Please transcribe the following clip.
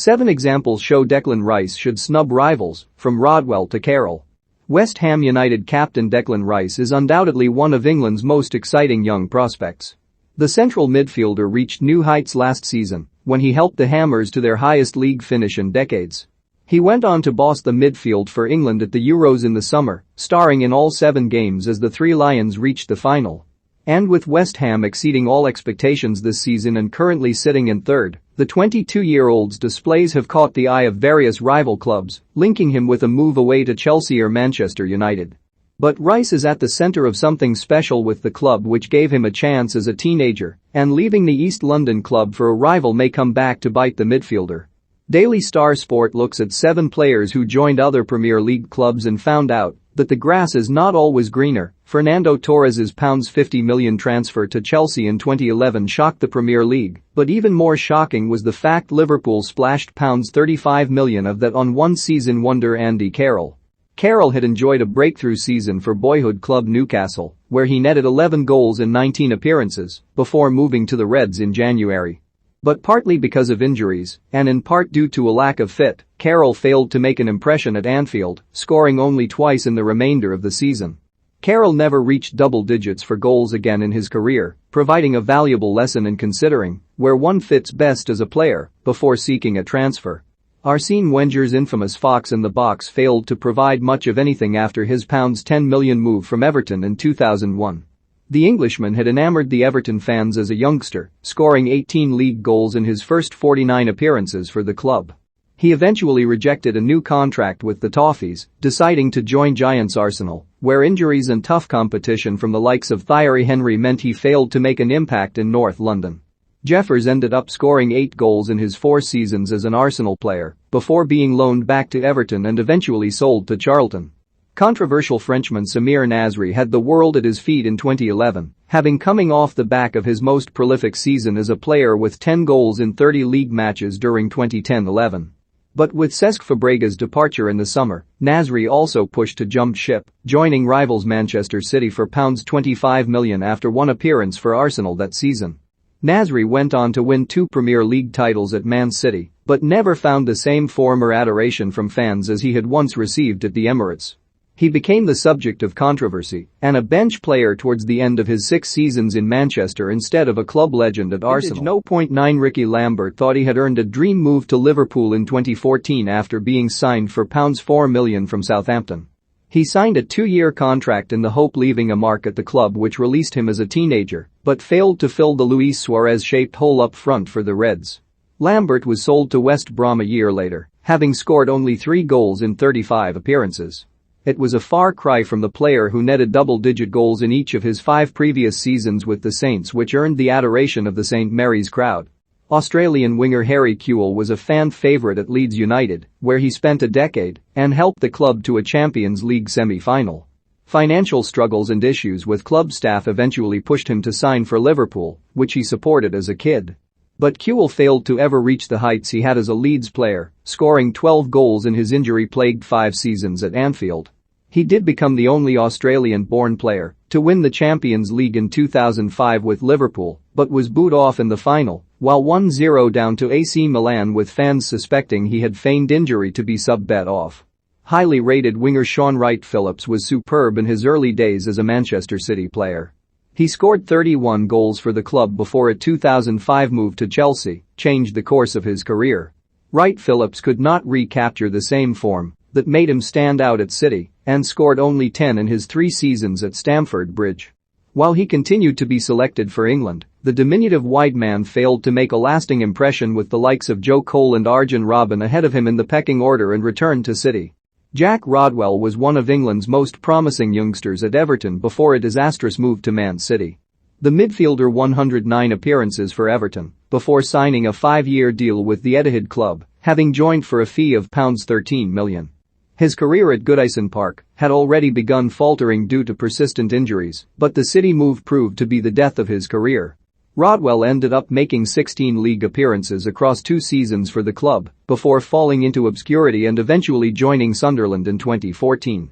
7 examples show Declan Rice should snub rivals, from Rodwell to Carroll. West Ham United captain Declan Rice is undoubtedly one of England's most exciting young prospects. The central midfielder reached new heights last season when he helped the Hammers to their highest league finish in decades. He went on to boss the midfield for England at the Euros in the summer, starring in all 7 games as the Three Lions reached the final. And with West Ham exceeding all expectations this season and currently sitting in third, the 22-year-old's displays have caught the eye of various rival clubs, linking him with a move away to Chelsea or Manchester United. But Rice is at the centre of something special with the club which gave him a chance as a teenager, and leaving the East London club for a rival may come back to bite the midfielder. Daily Star Sport looks at 7 players who joined other Premier League clubs and found out that the grass is not always greener. Fernando Torres' £50 million transfer to Chelsea in 2011 shocked the Premier League, but even more shocking was the fact Liverpool splashed £35 million of that on one-season wonder Andy Carroll. Carroll had enjoyed a breakthrough season for boyhood club Newcastle, where he netted 11 goals in 19 appearances, before moving to the Reds in January. But partly because of injuries, and in part due to a lack of fit, Carroll failed to make an impression at Anfield, scoring only twice in the remainder of the season. Carroll never reached double digits for goals again in his career, providing a valuable lesson in considering where one fits best as a player before seeking a transfer. Arsene Wenger's infamous fox in the box failed to provide much of anything after his £10 million move from Everton in 2001. The Englishman had enamored the Everton fans as a youngster, scoring 18 league goals in his first 49 appearances for the club. He eventually rejected a new contract with the Toffees, deciding to join Giants Arsenal, where injuries and tough competition from the likes of Thierry Henry meant he failed to make an impact in North London. Jeffers ended up scoring 8 goals in his 4 seasons as an Arsenal player, before being loaned back to Everton and eventually sold to Charlton. Controversial Frenchman Samir Nasri had the world at his feet in 2011, having coming off the back of his most prolific season as a player with 10 goals in 30 league matches during 2010-11. But with Cesc Fabregas' departure in the summer, Nasri also pushed to jump ship, joining rivals Manchester City for £25 million after one appearance for Arsenal that season. Nasri went on to win 2 Premier League titles at Man City, but never found the same form or adoration from fans as he had once received at the Emirates. He became the subject of controversy and a bench player towards the end of his 6 seasons in Manchester instead of a club legend at Arsenal. 9 Ricky Lambert thought he had earned a dream move to Liverpool in 2014 after being signed for £4 million from Southampton. He signed a 2-year contract in the hope leaving a mark at the club which released him as a teenager, but failed to fill the Luis Suarez-shaped hole up front for the Reds. Lambert was sold to West Brom a year later, having scored only 3 goals in 35 appearances. It was a far cry from the player who netted double-digit goals in each of his 5 previous seasons with the Saints, which earned the adoration of the St Mary's crowd. Australian winger Harry Kewell was a fan favourite at Leeds United, where he spent a decade and helped the club to a Champions League semi-final. Financial struggles and issues with club staff eventually pushed him to sign for Liverpool, which he supported as a kid. But Kewell failed to ever reach the heights he had as a Leeds player, scoring 12 goals in his injury-plagued 5 seasons at Anfield. He did become the only Australian-born player to win the Champions League in 2005 with Liverpool, but was booed off in the final, while 1-0 down to AC Milan with fans suspecting he had feigned injury to be sub-bet off. Highly rated winger Shaun Wright-Phillips was superb in his early days as a Manchester City player. He scored 31 goals for the club before a 2005 move to Chelsea changed the course of his career. Wright-Phillips could not recapture the same form that made him stand out at City and scored only 10 in his 3 seasons at Stamford Bridge. While he continued to be selected for England, the diminutive wide man failed to make a lasting impression with the likes of Joe Cole and Arjen Robben ahead of him in the pecking order and returned to City. Jack Rodwell was one of England's most promising youngsters at Everton before a disastrous move to Man City. The midfielder 109 appearances for Everton before signing a 5-year deal with the Etihad club, having joined for a fee of £13 million. His career at Goodison Park had already begun faltering due to persistent injuries, but the City move proved to be the death of his career. Rodwell ended up making 16 league appearances across 2 seasons for the club before falling into obscurity and eventually joining Sunderland in 2014.